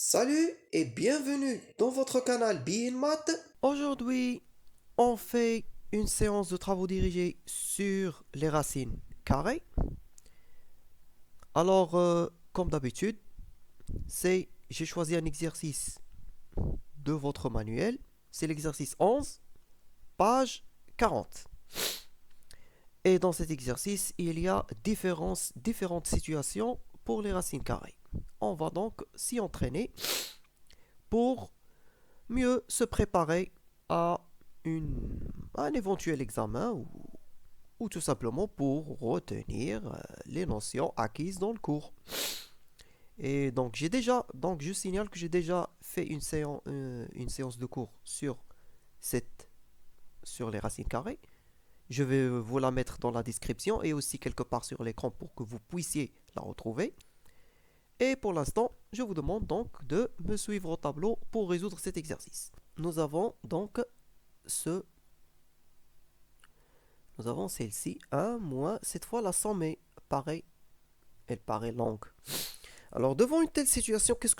Salut et bienvenue dans votre canal Be in Math. Aujourd'hui, on fait une séance de travaux dirigés sur les racines carrées. Alors, comme d'habitude, j'ai choisi un exercice de votre manuel. C'est l'exercice 11, page 40. Et dans cet exercice, il y a différentes situations pour les racines carrées. On va donc s'y entraîner pour mieux se préparer à, à un éventuel examen ou tout simplement pour retenir les notions acquises dans le cours. Et donc je signale que j'ai déjà fait une séance de cours cette, sur les racines carrées. Je vais vous la mettre dans la description et aussi quelque part sur l'écran pour que vous puissiez la retrouver. Et pour l'instant, je vous demande donc de me suivre au tableau pour résoudre cet exercice. Nous avons donc ce Nous avons celle-ci, 1 moins, cette fois la somme est pareille, elle paraît longue. Alors devant une telle situation, qu'est-ce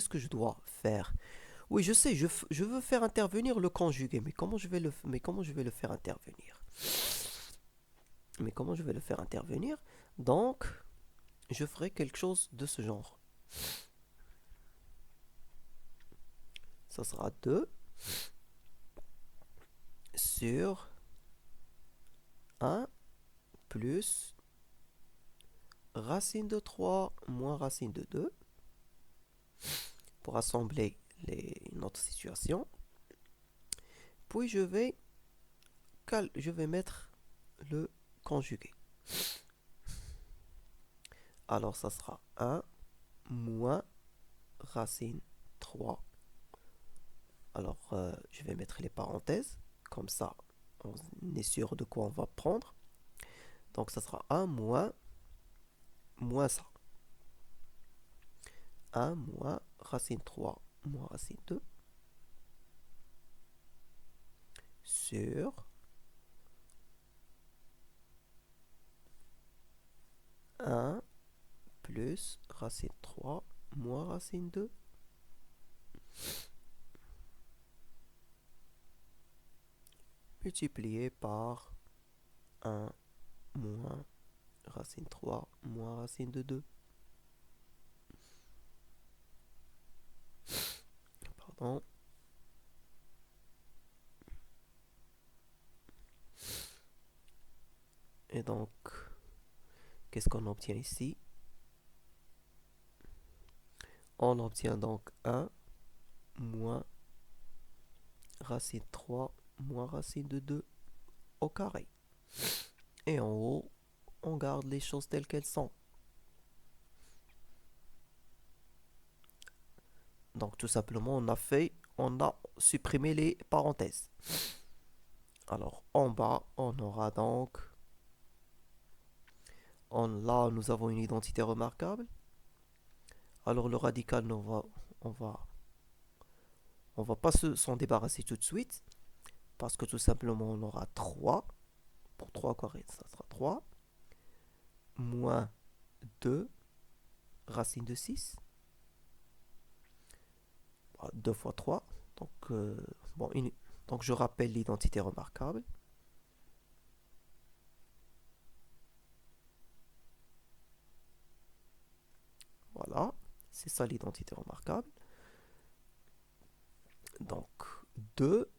que je dois faire? Oui, je sais, je veux faire intervenir le conjugué, mais comment je vais le faire intervenir? Mais comment je vais le faire intervenir? Donc, je ferai quelque chose de ce genre. Ça sera 2 sur 1 plus racine de 3 moins racine de 2 pour assembler notre situation. Puis je vais mettre le conjugué. Alors ça sera 1 moins racine 3. Alors je vais mettre les parenthèses, comme ça on est sûr de quoi on va prendre. Donc ça sera 1 moins ça. 1 moins racine 3 moins racine 2 sur 1 plus racine 3 moins racine 2 multiplié par 1 moins racine 3 moins racine de 2. Pardon. Et donc, qu'est-ce qu'on obtient ici? On obtient donc 1 moins racine 3 moins racine de 2 au carré. Et en haut, on garde les choses telles qu'elles sont. Donc tout simplement, on a supprimé les parenthèses. Alors en bas, on aura donc, là nous avons une identité remarquable. Alors le radical, on va, on va pas s'en débarrasser tout de suite, parce que tout simplement on aura 3, pour 3 carrés, ça sera 3, moins 2 racine de 6, 2 fois 3. Donc, bon, donc je rappelle l'identité remarquable. Voilà, c'est ça l'identité remarquable. Donc 2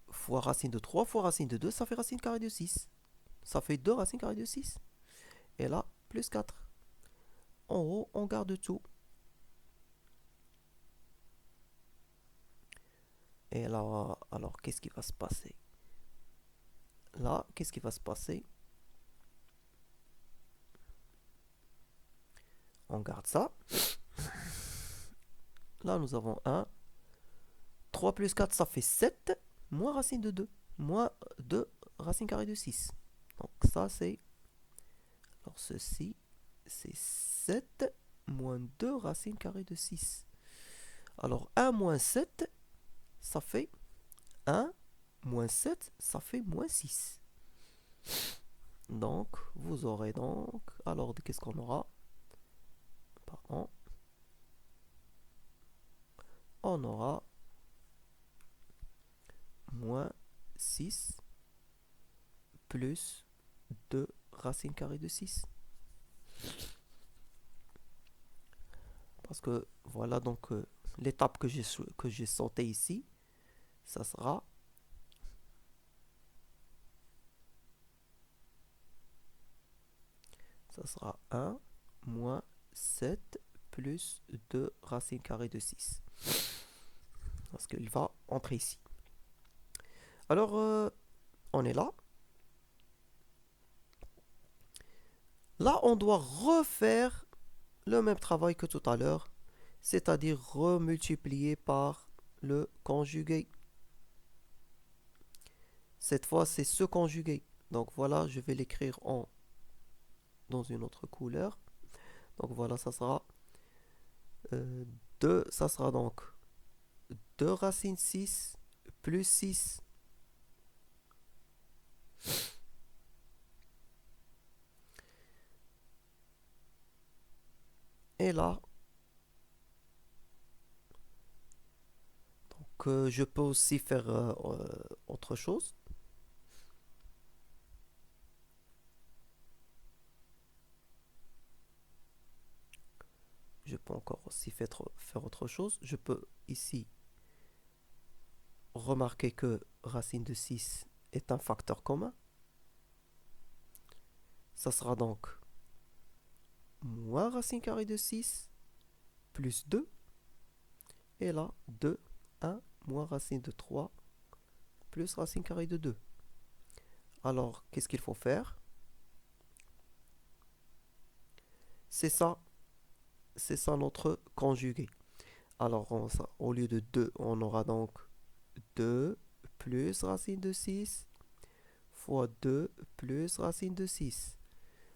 fois racine de 3 fois racine de 2, ça fait racine carrée de 6. Ça fait 2 racines carrées de 6. Et là, plus 4. En haut, on garde tout. Et là, alors qu'est-ce qui va se passer? Là, qu'est-ce qui va se passer? On garde ça. Là, nous avons 1. 3 plus 4, ça fait 7. Moins racine de 2. Moins 2 racine carrée de 6. Donc ça, c'est... Alors ceci, c'est 7 moins 2 racine carrée de 6. Alors 1 moins 7, ça fait 1 moins 7, ça fait moins 6. Donc, vous aurez donc... Alors, qu'est-ce qu'on aura? Pardon. on aura moins 6 plus 2 racine carrée de 6. Parce que voilà donc l'étape que j'ai sautée ici, ça sera ça sera 1 moins 7 plus 2 racine carrée de 6. Parce qu'il va entrer ici. Alors, on est là. Là, on doit refaire le même travail que tout à l'heure, c'est-à-dire remultiplier par le conjugué. Cette fois, c'est ce conjugué. Donc voilà, je vais l'écrire dans une autre couleur. Donc voilà, ça sera 2, ça sera donc 2 racine 6 plus 6. Et là, donc, je peux aussi faire autre chose. Je peux encore aussi faire autre chose. Je peux ici remarquer que racine de 6 est un facteur commun. Ça sera donc moins racine carrée de 6 plus 2. Et là, 2, 1, moins racine de 3 plus racine carrée de 2. Alors, qu'est-ce qu'il faut faire? C'est ça notre conjugué. Alors, au lieu de 2, on aura donc 2 plus racine de 6 fois 2 plus racine de 6.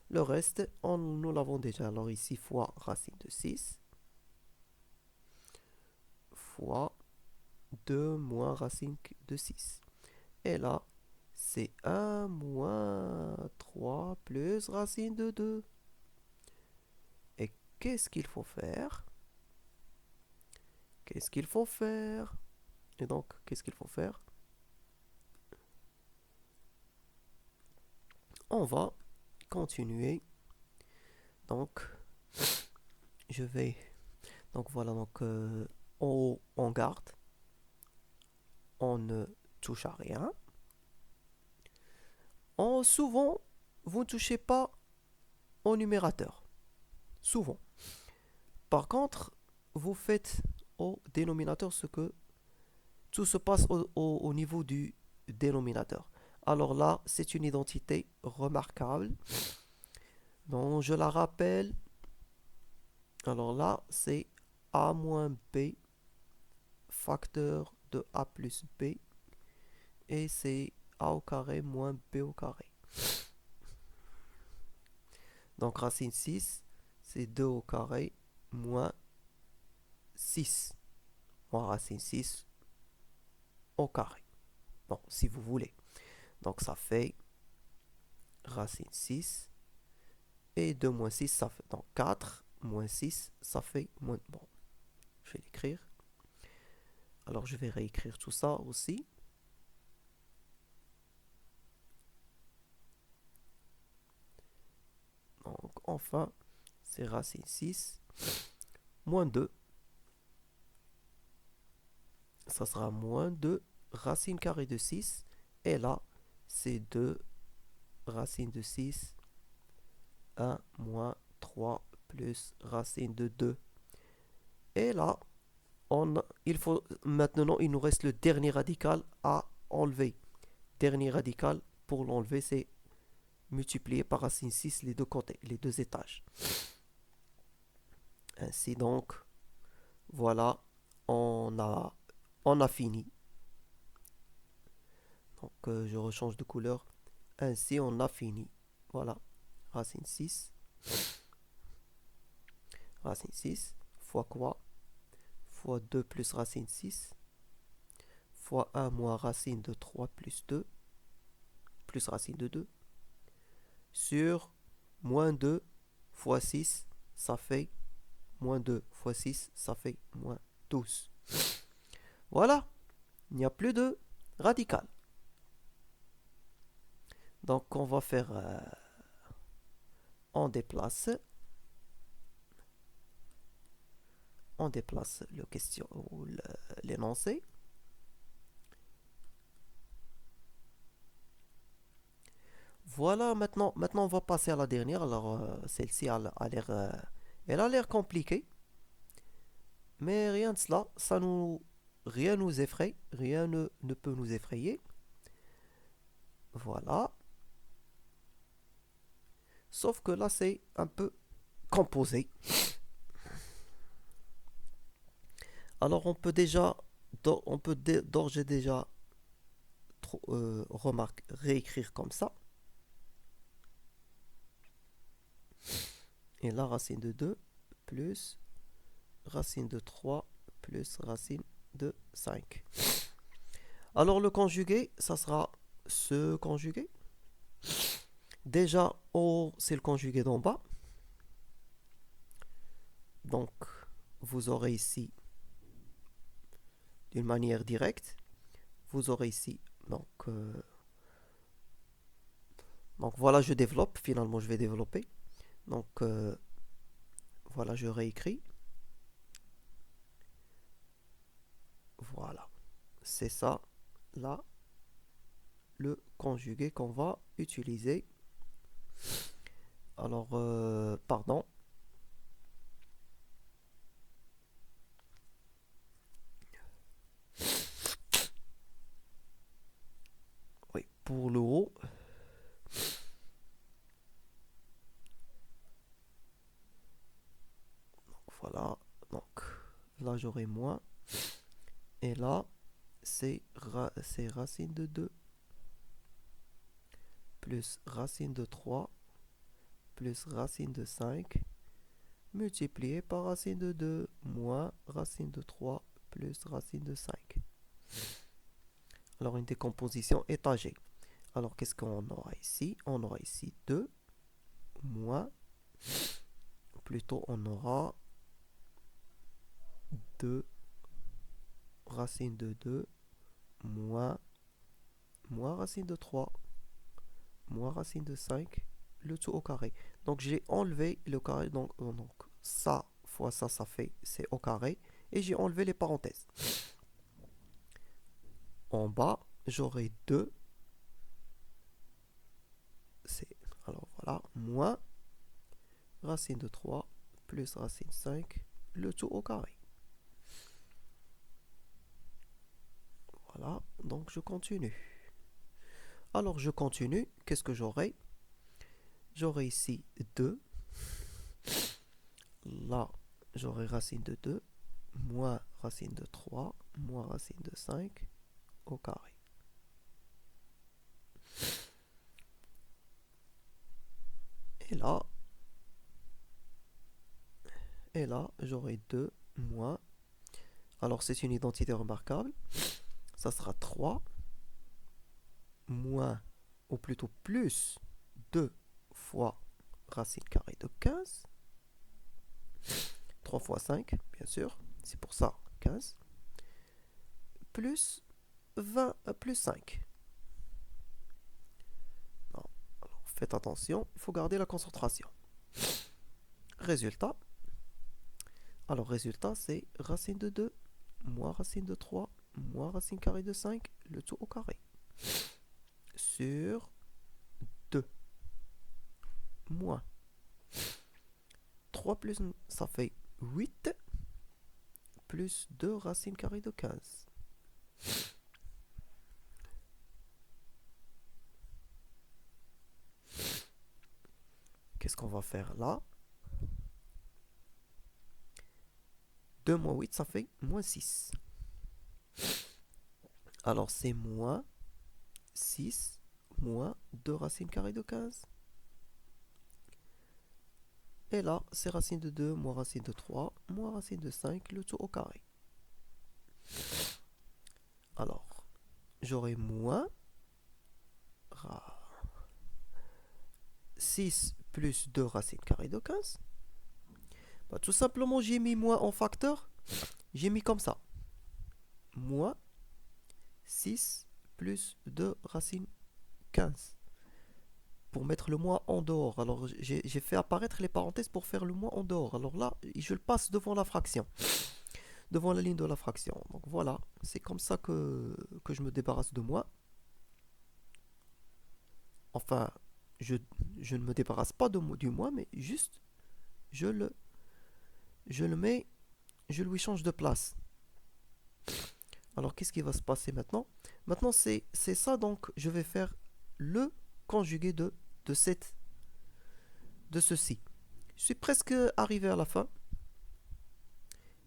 Le reste, nous l'avons déjà. Alors ici, fois racine de 6 fois 2 moins racine de 6. Et là, c'est 1 moins 3 plus racine de 2. Et qu'est-ce qu'il faut faire? Qu'est-ce qu'il faut faire? Et donc, qu'est-ce qu'il faut faire? On va continuer. Donc, je vais... Donc voilà, donc on garde. On ne touche à rien. Souvent, vous ne touchez pas au numérateur. Souvent. Par contre, vous faites au dénominateur ce que tout se passe au niveau du dénominateur. Alors là, c'est une identité remarquable. Donc, je la rappelle. Alors là, c'est a moins b facteur de a plus b. Et c'est a au carré moins b au carré. Donc racine 6, c'est 2 au carré moins 6. Moins racine 6 au carré. Bon, si vous voulez. Donc ça fait racine 6. Et 2 moins 6, ça fait... Donc 4 moins 6, ça fait moins... Bon, je vais l'écrire. Alors je vais réécrire tout ça aussi. Donc enfin, c'est racine 6 moins 2. Ça sera moins 2 racine carrée de 6. Et là, c'est 2 racine de 6. 1 moins 3 plus racine de 2. Et là, maintenant, il nous reste le dernier radical à enlever. Dernier radical, pour l'enlever, c'est multiplier par racine 6 les deux côtés, les deux étages. Ainsi donc, voilà, on a fini. Donc, je rechange de couleur. Ainsi, on a fini. Voilà, racine 6. Racine 6 fois quoi? Fois 2 plus racine 6 fois 1 moins racine de 3 plus 2 plus racine de 2 sur moins 2 fois 6, ça fait moins 2 fois 6, ça fait moins 12. Voilà, il n'y a plus de radical. Donc on va faire, on déplace le question ou l'énoncé. Voilà, maintenant on va passer à la dernière. Alors celle-ci elle a l'air compliquée, mais rien de cela, rien nous effraie, rien ne peut nous effrayer. Voilà. Sauf que là c'est un peu composé. Alors on peut d'ores et déjà réécrire comme ça. Et la racine de 2 plus racine de 3 plus racine de 5. Alors le conjugué, ça sera ce conjugué. Déjà, O, c'est le conjugué d'en bas. Donc, vous aurez ici, d'une manière directe, vous aurez ici, donc voilà, je développe, finalement je vais développer. Donc, voilà, je réécris. Voilà, c'est ça, là, le conjugué qu'on va utiliser. Alors, pardon. Oui, pour le haut. Donc, voilà, donc là j'aurai moins. Et là, c'est racine de 2 plus racine de 3 plus racine de 5 multiplié par racine de 2 moins racine de 3 plus racine de 5. Alors une décomposition étagée. Alors qu'est-ce qu'on aura ici? On aura ici 2 moins, plutôt on aura 2 racine de 2 moins racine de 3 moins racine de 5, le tout au carré. Donc j'ai enlevé le carré, donc ça fois ça, ça fait, c'est au carré. Et j'ai enlevé les parenthèses. En bas, j'aurai 2. Alors voilà, moins racine de 3 plus racine 5, le tout au carré. Voilà, donc je continue. Alors je continue, qu'est-ce que j'aurai? J'aurai ici 2. Là, j'aurai racine de 2, moins racine de 3, moins racine de 5 au carré. Et là, j'aurai 2 moins. Alors c'est une identité remarquable. Ça sera 3 moins, ou plutôt plus 2 fois racine carrée de 15. 3 fois 5, bien sûr. C'est pour ça 15. Plus 20 plus 5. Non. Alors, faites attention, il faut garder la concentration. Résultat. Alors résultat, c'est racine de 2 moins racine de 3 moins racine carrée de 5, le tout au carré. Sur 2 moins 3 plus, ça fait 8 plus 2 racine carrée de 15. Qu'est-ce qu'on va faire là? 2 moins 8, ça fait moins 6. Alors c'est moins 6 moins 2 racine carrée de 15. Et là, c'est racine de 2 moins racine de 3 moins racine de 5, le tout au carré. Alors, j'aurai moins 6 plus 2 racine carrée de 15. Bah, tout simplement, j'ai mis moins en facteur. J'ai mis comme ça. moins 6 plus 2 racine 15. Pour mettre le moins en dehors. Alors, j'ai fait apparaître les parenthèses pour faire le moins en dehors. Alors là, je le passe devant la fraction. Devant la ligne de la fraction. Donc voilà, c'est comme ça que je me débarrasse de moins. Enfin, je, je ne me débarrasse pas du moins, mais juste, je le mets, je lui change de place. Alors, qu'est-ce qui va se passer maintenant? Maintenant, c'est ça, donc, je vais faire le conjugué de, cette, de ceci. Je suis presque arrivé à la fin.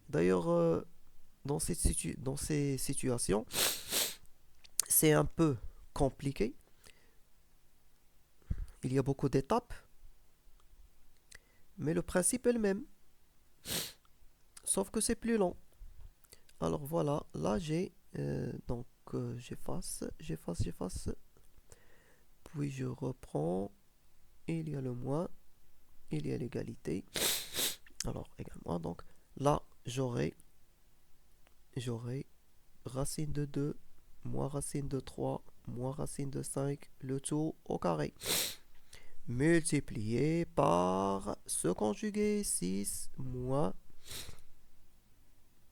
D'ailleurs, dans ces situations, c'est un peu compliqué. Il y a beaucoup d'étapes, mais le principe est le même. Sauf que c'est plus long. Alors voilà, là j'ai donc j'efface, puis je reprends. Il y a le moins, il y a l'égalité. Alors également, donc là j'aurai racine de 2 moins racine de 3 moins racine de 5, le tout au carré. Multiplié par ce conjugué 6 moins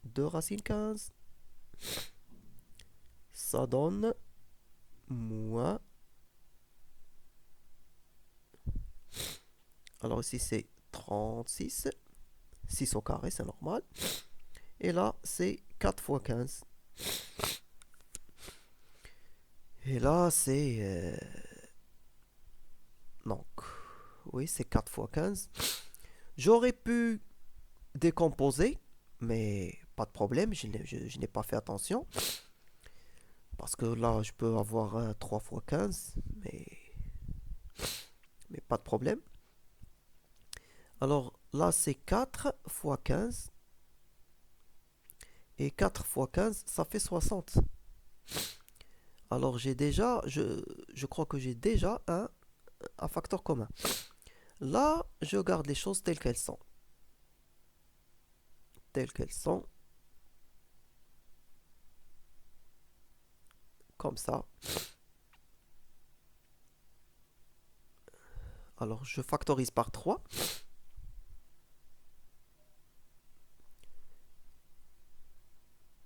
2 racine 15. Ça donne moins. Alors ici c'est 36. 6 au carré, c'est normal. Et là, c'est 4 fois 15. Et là, c'est... donc, oui, c'est 4 fois 15. J'aurais pu décomposer, mais pas de problème, je n'ai pas fait attention. Parce que là, je peux avoir un 3 fois 15, mais pas de problème. Alors là, c'est 4 fois 15. Et 4 fois 15, ça fait 60. Alors j'ai déjà, je crois que j'ai déjà un facteur commun. Là, je garde les choses telles qu'elles sont. Telles qu'elles sont. Comme ça. Alors je factorise par 3.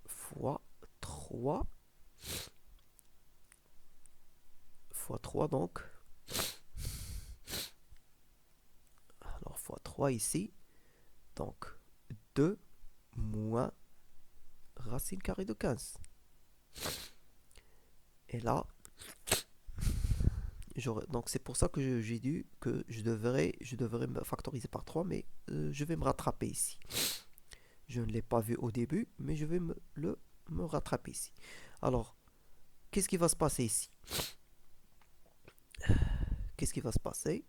Fois 3. Fois 3 donc. Alors fois 3 ici. Donc 2 moins racine carrée de 15. Et là, donc c'est pour ça que j'ai dit que je devrais me factoriser par 3, mais je vais me rattraper ici. Je ne l'ai pas vu au début, mais je vais me rattraper ici. Alors, qu'est-ce qui va se passer ici? Qu'est-ce qui va se passer?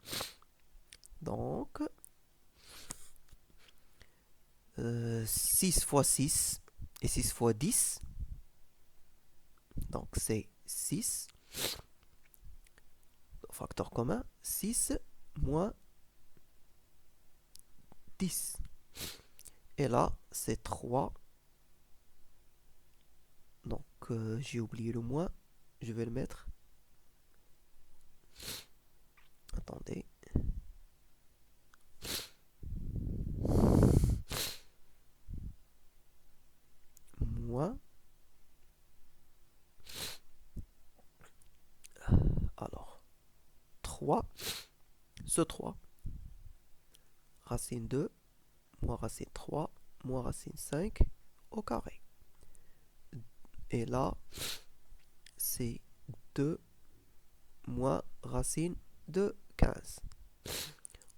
Donc, 6 fois 6 et 6 fois 10. Donc, c'est 6. Facteur commun, 6 moins 10. Et là, c'est 3. Donc, j'ai oublié le moins. Je vais le mettre. Attendez. Moins. Alors, 3. Ce 3. Racine 2. Moins racine 3. Moins racine 5 au carré. Et là, c'est 2 moins racine de 15.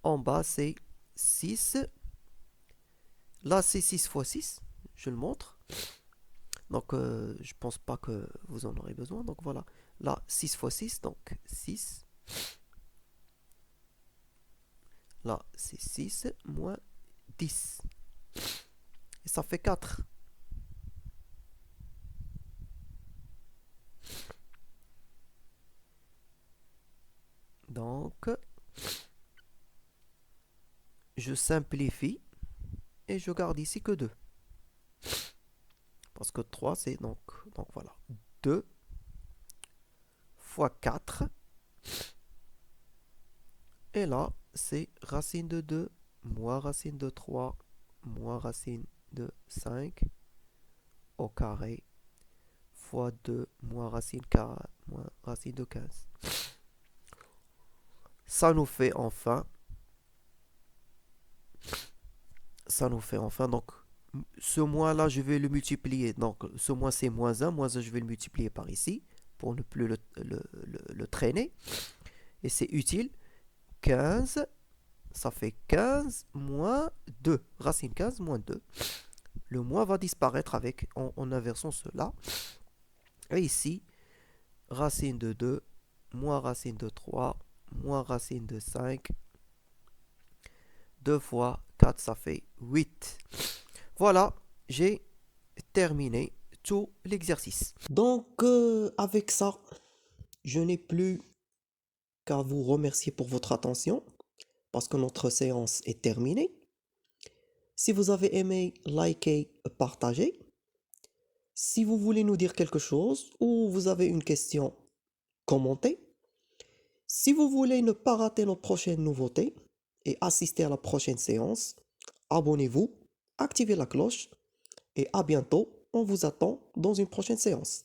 En bas, c'est 6. Là, c'est 6 fois 6. Je le montre. Donc, je pense pas que vous en aurez besoin. Donc, voilà. Là, 6 fois 6. Donc, 6. Là, c'est 6 moins 10. Et ça fait 4. Donc, je simplifie et je garde ici que 2. Parce que 3, c'est donc voilà. 2 fois 4. Et là, c'est racine de 2 moins racine de 3 moins racine de 5 au carré fois 2 moins racine de 15. Ça nous fait enfin, donc ce moins-là, je vais le multiplier. Donc ce moins, c'est moins 1, je vais le multiplier par ici pour ne plus le traîner. Et c'est utile. 15, ça fait 15 moins 2. Racine 15 moins 2. Le moins va disparaître en inversant cela. Et ici, racine de 2 moins racine de 3 moins racine de 5. 2 fois 4, ça fait 8. Voilà, j'ai terminé tout l'exercice. Donc, avec ça, je n'ai plus qu'à vous remercier pour votre attention parce que notre séance est terminée. Si vous avez aimé, likez, partagez. Si vous voulez nous dire quelque chose ou vous avez une question, commentez. Si vous voulez ne pas rater nos prochaines nouveautés et assister à la prochaine séance, abonnez-vous, activez la cloche et à bientôt. On vous attend dans une prochaine séance.